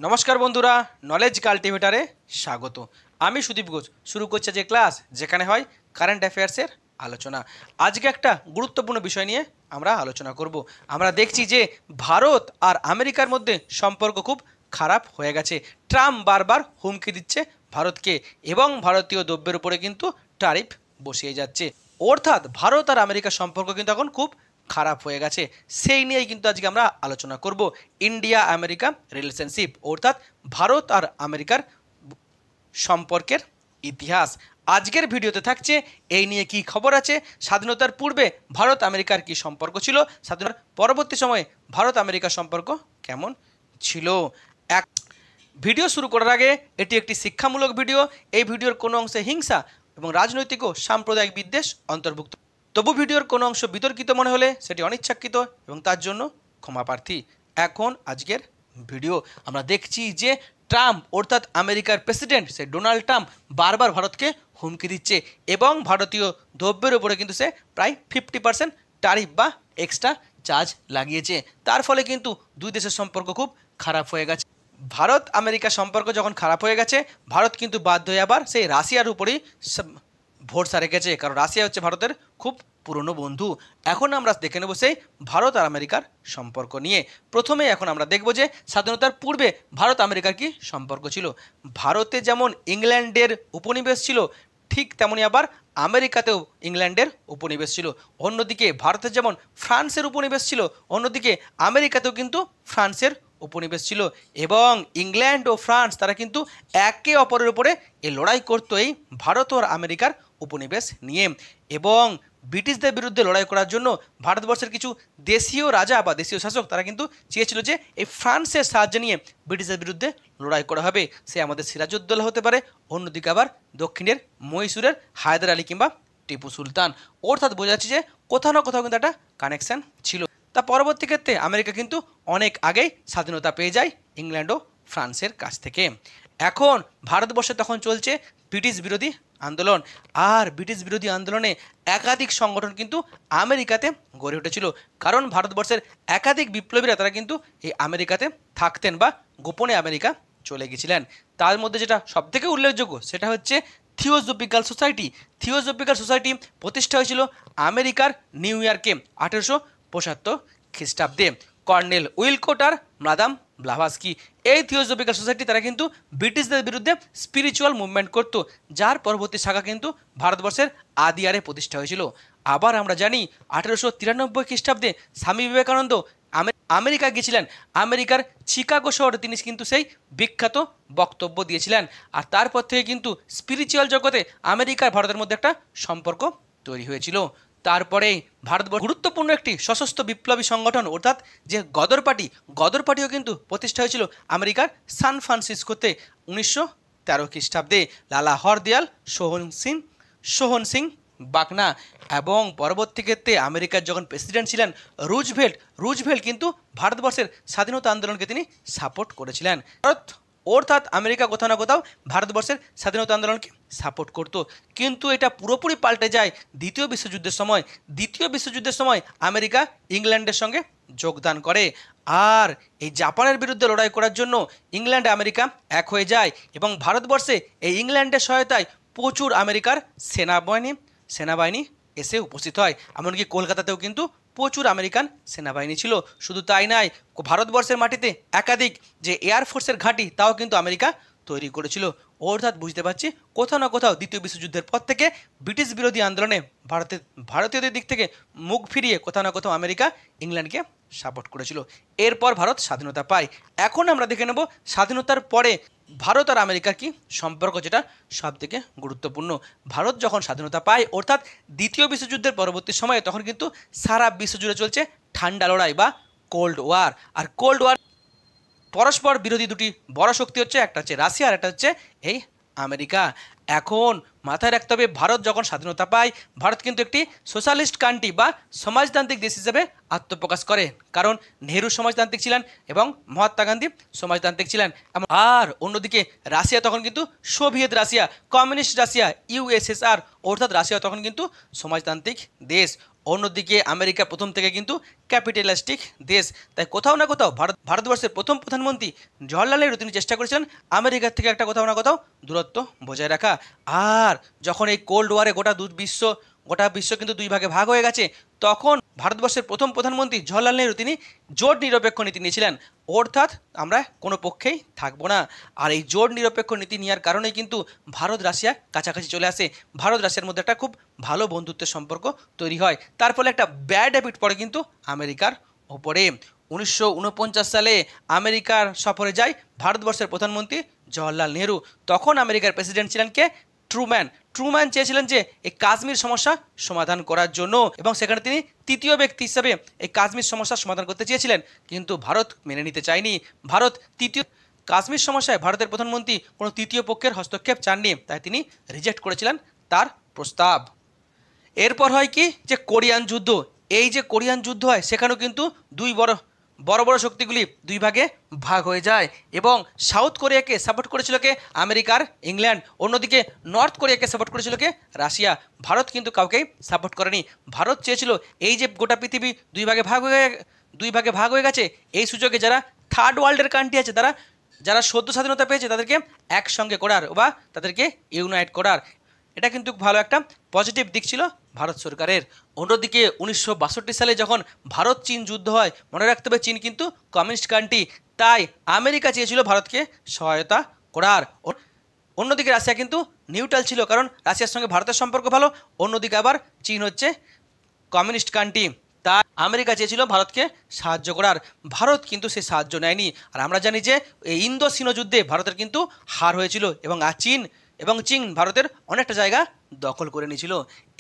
নমস্কার বন্ধুরা, নলেজ কাল্টিভেটারে স্বাগত। আমি সুদীপ ঘোষ শুরু করছে যে ক্লাস যেখানে হয় কারেন্ট অ্যাফেয়ার্সের আলোচনা। আজকে একটা গুরুত্বপূর্ণ বিষয় নিয়ে আমরা আলোচনা করব। আমরা দেখছি যে ভারত আর আমেরিকার মধ্যে সম্পর্ক খুব খারাপ হয়ে গেছে। ট্রাম্প বারবার হুমকি দিচ্ছে ভারতকে এবং ভারতীয় দ্রব্যের উপরে কিন্তু ট্যারিফ বসিয়ে যাচ্ছে। অর্থাৎ ভারত আর আমেরিকার সম্পর্ক কিন্তু এখন খুব খারাপ হয়ে গেছে। সেই নিয়েই কিন্তু আজকে আমরা আলোচনা করব। ইন্ডিয়া আমেরিকা রিলেশনশিপ অর্থাৎ ভারত আর আমেরিকার সম্পর্কের ইতিহাস। আজকের ভিডিওতে থাকছে এই নিয়ে কি খবর আছে, স্বাধীনতার পূর্বে ভারত আমেরিকার কি সম্পর্ক ছিল, স্বাধীনতার পরবর্তী সময়ে ভারত আমেরিকার সম্পর্ক কেমন ছিল। এক ভিডিও শুরু করার আগে এটি একটি শিক্ষামূলক ভিডিও। এই ভিডিওর কোনো অংশে হিংসা এবং রাজনৈতিক ও সাম্প্রদায়িক বিদ্বেষ অন্তর্ভুক্ত। তবু ভিডিওর কোনো অংশ বিতর্কিত মনে হলে সেটি অনিচ্ছাকৃত এবং তার জন্য ক্ষমাপ্রার্থী। এখন আজকের ভিডিও আমরা দেখছি যে ট্রাম্প অর্থাৎ আমেরিকার প্রেসিডেন্ট সে ডোনাল্ড ট্রাম্প বারবার ভারতকে হুমকি দিচ্ছে এবং ভারতীয় দ্রব্যের উপরে কিন্তু সে প্রায় 50% ট্যারিফ বা এক্সট্রা চার্জ লাগিয়েছে। তার ফলে কিন্তু দুই দেশের সম্পর্ক খুব খারাপ হয়ে গেছে। ভারত আমেরিকা সম্পর্ক যখন খারাপ হয়ে গেছে, ভারত কিন্তু বাধ্য হয়ে আবার সেই রাশিয়ার উপরেই ভরসা রেখেছে, কারণ রাশিয়া হচ্ছে ভারতের খুব পুরনো বন্ধু। এখন আমরা দেখে নেব সেই ভারত আর আমেরিকার সম্পর্ক নিয়ে। প্রথমে এখন আমরা দেখব যে স্বাধীনতার পূর্বে ভারত আমেরিকার কি সম্পর্ক ছিল। ভারতে যেমন ইংল্যান্ডের উপনিবেশ ছিল, ঠিক তেমনি আবার আমেরিকাতেও ইংল্যান্ডের উপনিবেশ ছিল। অন্যদিকে ভারতে যেমন ফ্রান্সের উপনিবেশ ছিল, অন্যদিকে আমেরিকাতেও কিন্তু ফ্রান্সের উপনিবেশ ছিল। এবং ইংল্যান্ড ও ফ্রান্স তারা কিন্তু একে অপরের উপরে এই লড়াই করতো এই ভারত ও আমেরিকার উপনিবেশ নিয়ে। এবং ব্রিটিশদের বিরুদ্ধে লড়াই করার জন্য ভারতবর্ষের কিছু দেশীয় রাজা বা দেশীয় শাসক তারা কিন্তু চেয়েছিল যে এই ফ্রান্সের সাহায্য নিয়ে ব্রিটিশদের বিরুদ্ধে লড়াই করা হবে। সে আমাদের সিরাজউদ্দৌলা হতে পারে, অন্যদিকে আবার দক্ষিণের মহীশূরের হায়দার আলী কিংবা টিপু সুলতান। অর্থাৎ বোঝা যাচ্ছে যে কোথাও না কোথাও কিন্তু একটা কানেকশান ছিল। তা পরবর্তী ক্ষেত্রে আমেরিকা কিন্তু অনেক আগেই স্বাধীনতা পেয়ে যায় ইংল্যান্ড ও ফ্রান্সের কাছ থেকে। এখন ভারতবর্ষে তখন চলছে ব্রিটিশ বিরোধী আন্দোলন, আর ব্রিটিশ বিরোধী আন্দোলনে একাধিক সংগঠন কিন্তু আমেরিকাতে গড়ে উঠেছিল, কারণ ভারতবর্ষের একাধিক বিপ্লবীরা তারা কিন্তু এই আমেরিকাতে থাকতেন বা গোপনে আমেরিকা চলে গেছিলেন। তার মধ্যে যেটা সবথেকে উল্লেখযোগ্য সেটা হচ্ছে থিওজফিক্যাল সোসাইটি। থিওজফিক্যাল সোসাইটি প্রতিষ্ঠা হয়েছিল আমেরিকার নিউ ইয়র্কে 1875 খ্রিস্টাব্দে। কর্নেল উইলকোট আর মাদাম ব্লাভাস্কি এই থিওজফিক্যাল সোসাইটি তারা কিন্তু ব্রিটিশদের বিরুদ্ধে স্পিরিচুয়াল মুভমেন্ট করতো, যার পরবর্তী শাখা কিন্তু ভারতবর্ষের আদিয়ারে প্রতিষ্ঠা হয়েছিল। আবার আমরা জানি 1893 খ্রিস্টাব্দে স্বামী বিবেকানন্দ আমেরিকা গিয়েছিলেন। আমেরিকার চিকাগো শহরে তিনি কিন্তু সেই বিখ্যাত বক্তব্য দিয়েছিলেন। আর তারপর থেকে কিন্তু স্পিরিচুয়াল জগতে আমেরিকার ভারতের মধ্যে একটা সম্পর্ক তৈরি হয়েছিল। তারপরে ভারতবর্ষ গুরুত্বপূর্ণ একটি সশস্ত্র বিপ্লবী সংগঠন অর্থাৎ যে গদর পার্টিও কিন্তু প্রতিষ্ঠা হয়েছিল আমেরিকার সান ফ্রান্সিসকোতে 1913 খ্রিস্টাব্দে। লালা হরদয়াল, সোহন সিং বাকনা এবং পরবর্তী ক্ষেত্রে আমেরিকার যখন প্রেসিডেন্ট ছিলেন রুজভেল্ট কিন্তু ভারতবর্ষের স্বাধীনতা আন্দোলনকে তিনি সাপোর্ট করেছিলেন। অর্থাৎ আমেরিকা কোথাও না কোথাও ভারতবর্ষের স্বাধীনতা আন্দোলনকে সাপোর্ট করতো। কিন্তু এটা পুরোপুরি পাল্টে যায় দ্বিতীয় বিশ্বযুদ্ধের সময় আমেরিকা ইংল্যান্ডের সঙ্গে যোগদান করে। আর এই জাপানের বিরুদ্ধে লড়াই করার জন্য ইংল্যান্ড আমেরিকা এক হয়ে যায় এবং ভারতবর্ষে এই ইংল্যান্ডের সহায়তায় প্রচুর আমেরিকার সেনাবাহিনী এসে উপস্থিত হয়। এমনকি কলকাতাতেও কিন্তু প্রচুর আমেরিকান সেনাবাহিনী ছিল। শুধু তাই নয়, ভারতবর্ষের মাটিতে একাধিক যে এয়ারফোর্সের ঘাঁটি তাও কিন্তু আমেরিকা তৈরি করেছিল। অর্থাৎ বুঝতে পারছি কোথাও না কোথাও দ্বিতীয় বিশ্বযুদ্ধের পর থেকে ব্রিটিশ বিরোধী আন্দোলনে ভারতীয়দের দিক থেকে মুখ ফিরিয়ে কোথাও না কোথাও আমেরিকা ইংল্যান্ডকে সাপোর্ট করেছিল। এরপর ভারত স্বাধীনতা পায়। এখন আমরা দেখে নেব স্বাধীনতার পরে ভারত আর আমেরিকার কি সম্পর্ক, যেটা সবথেকে গুরুত্বপূর্ণ। ভারত যখন স্বাধীনতা পায় অর্থাৎ দ্বিতীয় বিশ্বযুদ্ধের পরবর্তী সময়ে তখন কিন্তু সারা বিশ্বজুড়ে চলছে ঠান্ডা লড়াই বা কোল্ড ওয়ার। আর কোল্ড ওয়ার পরস্পর বিরোধী দুটি বড় শক্তি হচ্ছে, একটা হচ্ছে রাশিয়া আর একটা হচ্ছে এই আমেরিকা। এখন মাথায় রাখতে হবে ভারত যখন স্বাধীনতা পায় ভারত কিন্তু একটি সোশ্যালিস্ট কান্ট্রি বা সমাজতান্ত্রিক দেশ হিসেবে আত্মপ্রকাশ করে, কারণ নেহরু সমাজতান্ত্রিক ছিলেন এবং মহাত্মা গান্ধী সমাজতান্ত্রিক ছিলেন। আর অন্যদিকে রাশিয়া তখন কিন্তু Soviet Russia, communist Russia, USSR অর্থাৎ রাশিয়া তখন কিন্তু সমাজতান্ত্রিক দেশ। অন্যদিকে আমেরিকা প্রথম থেকে কিন্তু ক্যাপিটালিস্টিক দেশ, তাই কোথাও না কোথাও ভারতবর্ষের প্রথম প্রধানমন্ত্রী জওহরলাল নেহরু তিনি চেষ্টা করেছিলেন আমেরিকার থেকে একটা কোথাও না কোথাও দূরত্ব বজায় রাখা। আর যখন এই কোল্ড ওয়ারে গোটা বিশ্ব কিন্তু দুই ভাগে ভাগ হয়ে গেছে, তখন ভারতবর্ষের প্রথম প্রধানমন্ত্রী জওহরলাল নেহরু তিনি জোট নিরপেক্ষ নীতি নিয়েছিলেন, অর্থাৎ আমরা কোনো পক্ষেই থাকবো না। আর এই জোট নিরপেক্ষ নীতি নেওয়ার কারণেই কিন্তু ভারত রাশিয়া কাছাকাছি চলে আসে, ভারত রাশিয়ার মধ্যে একটা খুব ভালো বন্ধুত্বের সম্পর্ক তৈরি হয়। তার ফলে একটা ব্যাড হ্যাবিট পড়ে কিন্তু আমেরিকার ওপরে। 1949 সালে আমেরিকার সফরে যায় ভারতবর্ষের প্রধানমন্ত্রী জওহরলাল নেহরু। তখন আমেরিকার প্রেসিডেন্ট ছিলেন কে? ট্রুম্যান চেয়েছিলেন যে এই কাশ্মীর সমস্যা সমাধান করার জন্য, এবং সেখানে তিনি তৃতীয় ব্যক্তি হিসাবে এই কাশ্মীর সমস্যার সমাধান করতে চেয়েছিলেন, কিন্তু ভারত মেনে নিতে চায়নি। কাশ্মীর সমস্যায় ভারতের প্রধানমন্ত্রী কোনো তৃতীয় পক্ষের হস্তক্ষেপ চাননি, তাই তিনি রিজেক্ট করেছিলেন তার প্রস্তাব। এরপর হয় কি, যে কোরিয়ান যুদ্ধ। এই যে কোরিয়ান যুদ্ধ হয় সেখানেও কিন্তু বড় বড় শক্তিগুলি দুই ভাগে ভাগ হয়ে যায়, এবং সাউথ কোরিয়াকে সাপোর্ট করেছিল কে? আমেরিকার ইংল্যান্ড। অন্যদিকে নর্থ কোরিয়াকে সাপোর্ট করেছিল কে? রাশিয়া। ভারত কিন্তু কাউকেই সাপোর্ট করেনি। ভারত চেয়েছিল এই যে গোটা পৃথিবী দুই ভাগে ভাগ হয়ে গেছে, এই সুযোগে যারা থার্ড ওয়ার্ল্ডের কান্ট্রি আছে, যারা সদ্য স্বাধীনতা পেয়েছে তাদেরকে একসঙ্গে করার বা তাদেরকে ইউনাইট করার, এটা কিন্তু ভালো একটা পজিটিভ দিক ছিল ভারত সরকারের। অন্যদিকে 1962 সালে যখন ভারত চীন যুদ্ধ হয়, মনে রাখতে হবে চীন কিন্তু কমিউনিস্ট কান্ট্রি, তাই আমেরিকা চেয়েছিল ভারতকে সহায়তা করার। অন্যদিকে রাশিয়া কিন্তু নিউট্রাল ছিল, কারণ রাশিয়ার সঙ্গে ভারতের সম্পর্ক ভালো, অন্যদিকে আবার চীন হচ্ছে কমিউনিস্ট কান্ট্রি, তাই আমেরিকা চেয়েছিল ভারতকে সাহায্য করার। ভারত কিন্তু সে সাহায্য নেয়নি। আর আমরা জানি যে এই ইন্দো চীন যুদ্ধে ভারতের কিন্তু হার হয়েছিল, এবং চীন ভারতের অনেকটা জায়গা দখল করে নিয়েছিল।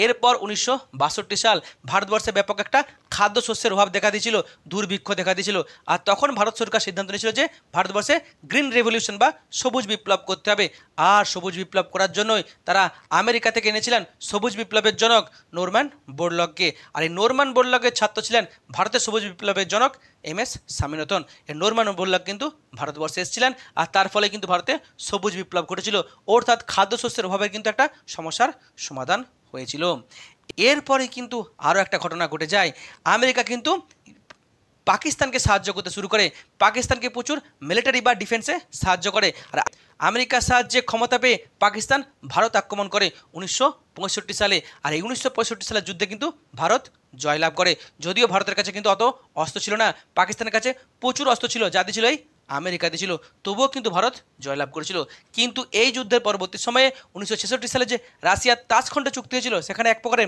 এরপর 1962 সাল ভারতবর্ষে ব্যাপক একটা খাদ্যশস্যের অভাব দেখা দিয়েছিল, দুর্ভিক্ষ দেখা দিয়েছিল। আর তখন ভারত সরকার সিদ্ধান্ত নিয়েছিল যে ভারতবর্ষে গ্রিন রেভলিউশন বা সবুজ বিপ্লব করতে হবে। আর সবুজ বিপ্লব করার জন্যই তারা আমেরিকা থেকে এনেছিলেন সবুজ বিপ্লবের জনক নরম্যান বোরলগকে। আর এই নরম্যান বোরলগের ছাত্র ছিলেন ভারতের সবুজ বিপ্লবের জনক MS স্বামীনাথন। এই নরম্যান বোরলগ কিন্তু ভারতবর্ষে এসেছিলেন, আর তার ফলে কিন্তু ভারতে সবুজ বিপ্লব ঘটেছিল, অর্থাৎ খাদ্যশস্যের অভাবের কিন্তু একটা সমস্যার সমাধান হয়েছিল। এরপরে কিন্তু আরও একটা ঘটনা ঘটে যায়। আমেরিকা কিন্তু পাকিস্তানকে সাহায্য করতে শুরু করে, পাকিস্তানকে প্রচুর মিলিটারি বা ডিফেন্সে সাহায্য করে। আর আমেরিকার সাহায্যে ক্ষমতা পেয়ে পাকিস্তান ভারত আক্রমণ করে 1965 সালে। আর এই 1965 সালের যুদ্ধে কিন্তু ভারত জয়লাভ করে, যদিও ভারতের কাছে কিন্তু অত অস্ত্র ছিল না, পাকিস্তানের কাছে প্রচুর অস্ত্র ছিল, যা দিয়েছিল এই আমেরিকা দিয়েছিল, তবুও কিন্তু ভারত জয়লাভ করেছিল। কিন্তু এই যুদ্ধের পরবর্তী সময়ে 1966 সালে যে রাশিয়ার তাজখণ্ড চুক্তি হয়েছিল, সেখানে এক প্রকারে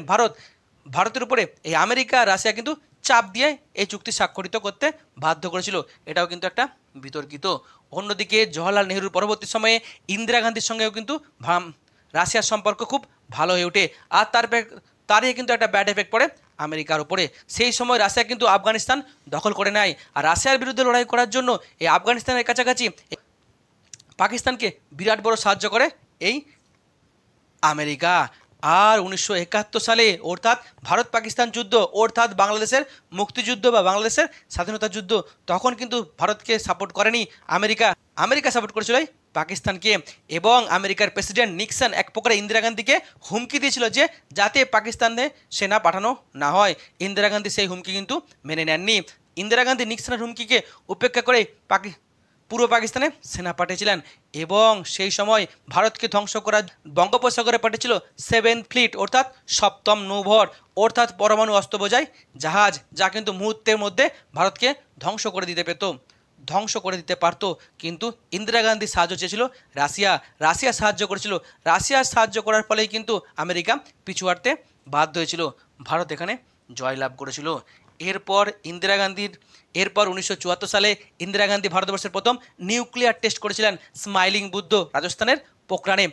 ভারতের উপরে এই আমেরিকা রাশিয়া কিন্তু চাপ দিয়ে এই চুক্তি স্বাক্ষরিত করতে বাধ্য করেছিল, এটাও কিন্তু একটা বিতর্কিত। অন্যদিকে জওহরলাল নেহরুর পরবর্তী সময়ে ইন্দিরা গান্ধীর সঙ্গেও কিন্তু রাশিয়ার সম্পর্ক খুব ভালো হয়ে ওঠে। আর তারই কিন্তু একটা ব্যাড এফেক্ট পড়ে আমেরিকার উপরে। সেই সময় রাশিয়া কিন্তু আফগানিস্তান দখল করে নেয়, আর রাশিয়ার বিরুদ্ধে লড়াই করার জন্য এই আফগানিস্তানের কাছাকাছি পাকিস্তানকে বিরাট বড় সাহায্য করে এই আমেরিকা। আর 1971 সালে, অর্থাৎ ভারত পাকিস্তান যুদ্ধ, অর্থাৎ বাংলাদেশের মুক্তিযুদ্ধ বা বাংলাদেশের স্বাধীনতা যুদ্ধ, তখন কিন্তু ভারতকে সাপোর্ট করেনি আমেরিকা সাপোর্ট করেছিল পাকিস্তানকে। এবং আমেরিকার প্রেসিডেন্ট নিক্সন এক প্রকারে ইন্দিরা গান্ধীকে হুমকি দিয়েছিল যে যাতে পাকিস্তানে সেনা পাঠানো না হয়। ইন্দিরা গান্ধী সেই হুমকি কিন্তু মেনে নেননি। ইন্দিরা গান্ধী নিক্সনের হুমকিকে উপেক্ষা করে পূর্ব পাকিস্তানে সেনা পাঠিয়েছিলেন, এবং সেই সময় ভারতকে ধ্বংস করার বঙ্গোপসাগরে পাঠিয়েছিল 7th ফ্লিট, অর্থাৎ সপ্তম নৌভর, অর্থাৎ পরমাণু অস্ত্র বোঝাই জাহাজ, যা কিন্তু মুহূর্তের মধ্যে ভারতকে ধ্বংস করে দিতে পারত। কিন্তু ইন্দিরা গান্ধী সাহায্য চেয়েছিল রাশিয়া সাহায্য করেছিল, রাশিয়ার সাহায্য করার ফলেই কিন্তু আমেরিকা পিছু হাঁটতে বাধ্য হয়েছিল, ভারত এখানে জয়লাভ করেছিল। এরপর 1974 সালে ইন্দিরা গান্ধী ভারতবর্ষের প্রথম নিউক্লিয়ার টেস্ট করেছিলেন স্মাইলিং বুদ্ধ, রাজস্থানের পোখরানে।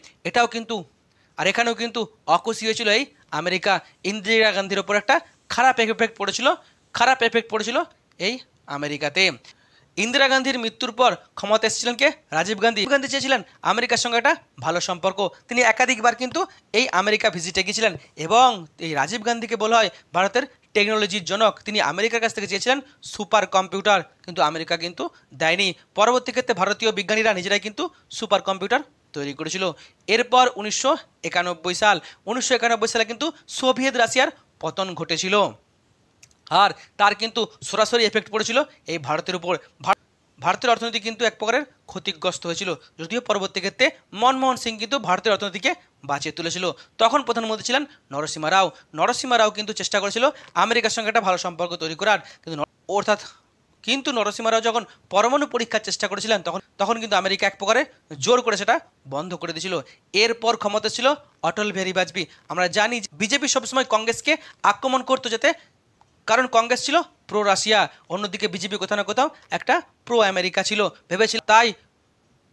এখানেও কিন্তু অখুশি হয়েছিল এই আমেরিকা। ইন্দিরা গান্ধীর ওপর একটা খারাপ এফেক্ট পড়েছিল এই আমেরিকাতে। ইন্দিরা গান্ধীর মৃত্যুর পর ক্ষমতা এসেছিলেন কে? রাজীব গান্ধী চেয়েছিলেন আমেরিকার সঙ্গে একটা ভালো সম্পর্ক, তিনি একাধিকবার কিন্তু এই আমেরিকা ভিজিটে গিয়েছিলেন, এবং এই রাজীব গান্ধীকে বলা হয় ভারতের টেকনোলজির জনক। তিনি আমেরিকার কাছ থেকে চেয়েছিলেন সুপার কম্পিউটার, কিন্তু আমেরিকা কিন্তু দেয়নি। পরবর্তী ক্ষেত্রে ভারতীয় বিজ্ঞানীরা নিজেরাই কিন্তু সুপার কম্পিউটার তৈরি করেছিল। এরপর 1991 সালে কিন্তু সোভিয়েত রাশিয়ার পতন ঘটেছিল। আর তার কিন্তু সরাসরি এফেক্ট পড়েছিল এই ভারতের উপর। ভারতের অর্থনীতি কিন্তু এক প্রকারের ক্ষতিগ্রস্ত হয়েছিল, যদিও পরবর্তী ক্ষেত্রে মনমোহন সিং কিন্তু ভারতের অর্থনীতিকে বাঁচিয়ে তুলেছিল। তখন প্রধানমন্ত্রী ছিলেন নরসিমা রাও। নরসিমা রাও কিন্তু চেষ্টা করেছিল আমেরিকার সঙ্গে একটা ভালো সম্পর্ক তৈরি করার, কিন্তু নরসিমা রাও যখন পরমাণু পরীক্ষার চেষ্টা করেছিলেন তখন কিন্তু আমেরিকা এক প্রকারে জোর করে সেটা বন্ধ করে দিয়েছিল। এরপর ক্ষমতা ছিল অটল বিহারী বাজপেয়ী। আমরা জানি বিজেপি সবসময় কংগ্রেসকে আক্রমণ করতো, যেতে কারণ কংগ্রেস ছিল প্রো রাশিয়া, অন্যদিকে বিজেপি কোথাও না কোথাও একটা প্রো আমেরিকা ছিল, ভেবেছিল।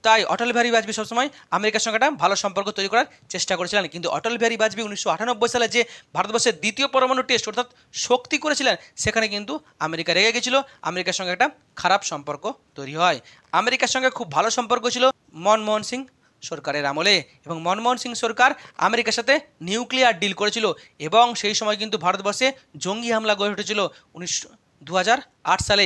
তাই অটল বিহারী বাজপেয়ী সবসময় আমেরিকার সঙ্গে একটা ভালো সম্পর্ক তৈরি করার চেষ্টা করেছিলেন। কিন্তু অটল বিহারী বাজপেয়ী 1998 সালে যে ভারতবর্ষের দ্বিতীয় পরমাণু টেস্ট অর্থাৎ শক্তি করেছিলেন, সেখানে কিন্তু আমেরিকা রেগে গেছিল, আমেরিকার সঙ্গে একটা খারাপ সম্পর্ক তৈরি হয়। আমেরিকার সঙ্গে খুব ভালো সম্পর্ক ছিল মনমোহন সিং সরকারের আমলে, এবং মনমোহন সিং সরকার আমেরিকার সাথে নিউক্লিয়ার ডিল করেছিল, এবং সেই সময় কিন্তু ভারতবর্ষে জঙ্গি হামলা গড়ে উঠেছিল 2008 সালে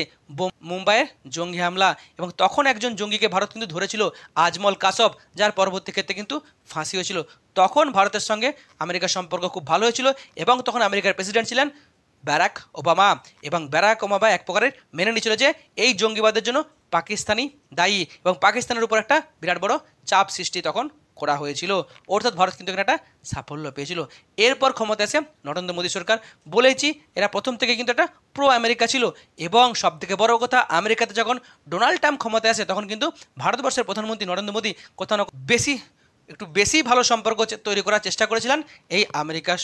মুম্বাইয়ের জঙ্গি হামলা, এবং তখন একজন জঙ্গিকে ভারত কিন্তু ধরেছিল, আজমল কাসব, যার পরবর্তী ক্ষেত্রে কিন্তু ফাঁসি হয়েছিল। তখন ভারতের সঙ্গে আমেরিকার সম্পর্ক খুব ভালো হয়েছিল, এবং তখন আমেরিকার প্রেসিডেন্ট ছিলেন ব্যারাক ওবামা, এবং ব্যারাক ওবামা এক প্রকারের মেনে নিয়েছিল যে এই জঙ্গিবাদের জন্য পাকিস্তানি দায়ী, এবং পাকিস্তানের উপর একটা বিরাট বড় চাপ সৃষ্টি তখন করা হয়েছিল, অর্থাৎ ভারত কিন্তু এখানে একটা সাফল্য পেয়েছিল। এরপর ক্ষমতা আসে নরেন্দ্র মোদী সরকার। বলেছি এরা প্রথম থেকে কিন্তু একটা প্রো আমেরিকা ছিল, এবং সবথেকে বড় কথা, আমেরিকাতে যখন ডোনাল্ড ট্রাম্প ক্ষমতায় আসে তখন কিন্তু ভারতবর্ষের প্রধানমন্ত্রী নরেন্দ্র মোদী কোথাও না একটু বেশি ভালো সম্পর্ক তৈরি করার চেষ্টা করেছিলেন এই আমেরিকার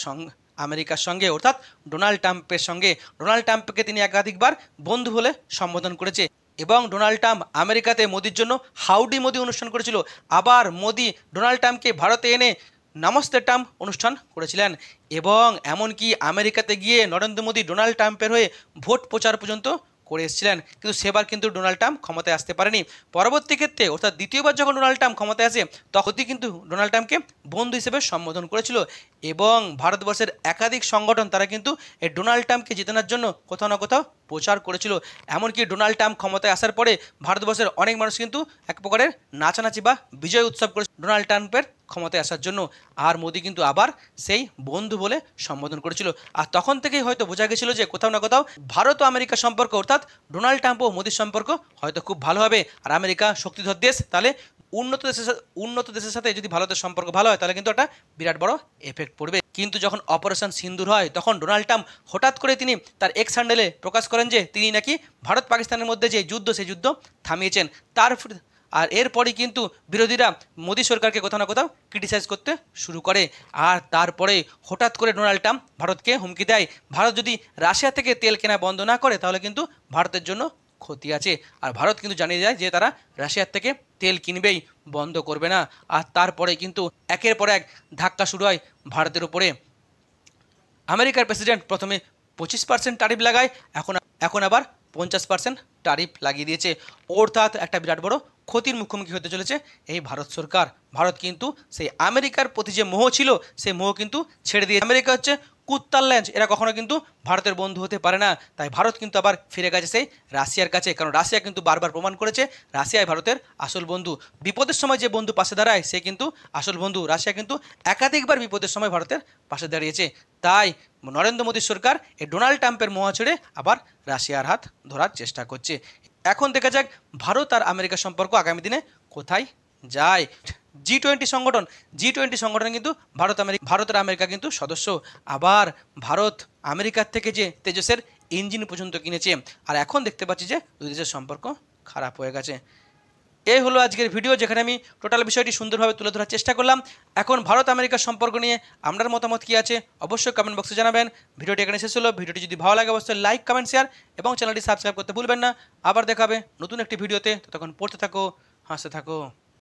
সঙ্গে, অর্থাৎ ডোনাল্ড ট্রাম্পের সঙ্গে। ডোনাল্ড ট্রাম্পকে তিনি একাধিকবার বন্ধু বলে সম্বোধন করেছে, এবং ডোনাল্ড ট্রাম্প আমেরিকাতে মোদির জন্য হাউডি মোদি অনুষ্ঠান করেছিল। আবার মোদি ডোনাল্ড ট্রাম্পকে ভারতে এনে নমস্তে ট্রাম্প অনুষ্ঠান করেছিলেন, এবং এমনকি আমেরিকাতে গিয়ে নরেন্দ্র মোদী ডোনাল্ড ট্রাম্পের হয়ে ভোট প্রচার পর্যন্ত করে এসেছিলেন। কিন্তু সেবার কিন্তু ডোনাল্ড ট্রাম্প ক্ষমতায় আসতে পারেনি। পরবর্তী ক্ষেত্রে অর্থাৎ দ্বিতীয়বার যখন ডোনাল্ড ট্রাম্প ক্ষমতায় আসে, তখনই কিন্তু ডোনাল্ড ট্রাম্পকে বন্ধু হিসেবে সম্বোধন করেছিল, এবং ভারতবর্ষের একাধিক সংগঠন তারা কিন্তু এই ডোনাল্ড ট্রাম্পকে জেতানোর জন্য কোথাও না কোথাও প্রচার করেছিল। এমনকি ডোনাল্ড ট্রাম্প ক্ষমতায় আসার পরে ভারতবর্ষের অনেক মানুষ কিন্তু এক প্রকারের নাচানাচি বা বিজয় উৎসব করেছে ডোনাল্ড ট্রাম্পের ক্ষমতায় আসার জন্য, আর মোদি কিন্তু আবার সেই বন্ধু বলে সম্বোধন করেছিল। আর তখন থেকেই হয়তো বোঝা গেছিল যে কোথাও না কোথাও ভারত ও আমেরিকার সম্পর্ক, অর্থাৎ ডোনাল্ড ট্রাম্প ও মোদির সম্পর্ক হয়তো খুব ভালো হবে। আর আমেরিকা শক্তিধর দেশ, তাহলে উন্নত দেশের সাথে যদি ভারতের সম্পর্ক ভালো হয়, তাহলে কিন্তু একটা বিরাট বড় এফেক্ট পড়বে। কিন্তু যখন অপারেশন সিন্দুর হয়, তখন ডোনাল্ড ট্রাম্প হঠাৎ করে তিনি তার এক্স হ্যান্ডেলে প্রকাশ করেন যে তিনি নাকি ভারত পাকিস্তানের মধ্যে যে যুদ্ধ, সেই যুদ্ধ থামিয়েছেন। আর এরপরই কিন্তু বিরোধীরা মোদী সরকারকে কোথাও না কোথাও ক্রিটিসাইজ করতে শুরু করে। আর তারপরে হঠাৎ করে ডোনাল্ড ট্রাম্প ভারতকে হুমকি দেয়, ভারত যদি রাশিয়া থেকে তেল কেনা বন্ধ না করে, তাহলে কিন্তু ভারতের জন্য ক্ষতি আছে। আর ভারত কিন্তু জানিয়ে যায় যে তারা রাশিয়ার থেকে তেল কিনবেই, বন্ধ করবে না। আর তারপরে কিন্তু একের পর এক ধাক্কা শুরু হয় ভারতের উপরে। আমেরিকার প্রেসিডেন্ট প্রথমে 25% ট্যারিফ লাগায়, এখন আবার 50% ট্যারিফ লাগিয়ে দিয়েছে, অর্থাৎ একটা বিরাট বড় ক্ষতির মুখোমুখি হতে চলেছে এই ভারত সরকার। ভারত কিন্তু সেই আমেরিকার প্রতি যে মোহ ছিল, সেই মোহ কিন্তু ছেড়ে দিয়ে, আমেরিকা হচ্ছে কুত্তার ল্যাঞ্চ, এরা কখনো কিন্তু ভারতের বন্ধু হতে পারে না। তাই ভারত কিন্তু আবার ফিরে গেছে সেই রাশিয়ার কাছে, কারণ রাশিয়া কিন্তু বারবার প্রমাণ করেছে রাশিয়াই ভারতের আসল বন্ধু। বিপদের সময় যে বন্ধু পাশে দাঁড়ায়, সে কিন্তু আসল বন্ধু। রাশিয়া কিন্তু একাধিকবার বিপদের সময় ভারতের পাশে দাঁড়িয়েছে। তাই নরেন্দ্র মোদী সরকার এই ডোনাল্ড ট্রাম্পের মোহ ছেড়ে আবার রাশিয়ার হাত ধরার চেষ্টা করছে। এখন দেখা যাক ভারত আর আমেরিকার সম্পর্ক আগামী দিনে কোথায় যায়। জি20 সংগঠন কিন্তু ভারত আর আমেরিকা কিন্তু সদস্য। আবার ভারত আমেরিকার থেকে যে তেজসের ইঞ্জিন পর্যন্ত কিনেছে, আর এখন দেখতে পাচ্ছি যে দুই দেশের সম্পর্ক খারাপ হয়ে গেছে। এই হলো আজকের ভিডিও, যেখানে আমি টোটাল বিষয়টি সুন্দরভাবে তুলে ধরার চেষ্টা করলাম। এখন ভারত আমেরিকার সম্পর্ক নিয়ে আপনার মতামত কী আছে অবশ্যই কমেন্ট বক্সে জানাবেন। ভিডিওটি এখানে শেষ হলো। ভিডিওটি যদি ভালো লাগে অবশ্যই লাইক, কমেন্ট, শেয়ার এবং চ্যানেলটি সাবস্ক্রাইব করতে ভুলবেন না। আবার দেখা হবে নতুন একটি ভিডিওতে। ততক্ষণ পড়তে থাকো, হাসতে থাকো।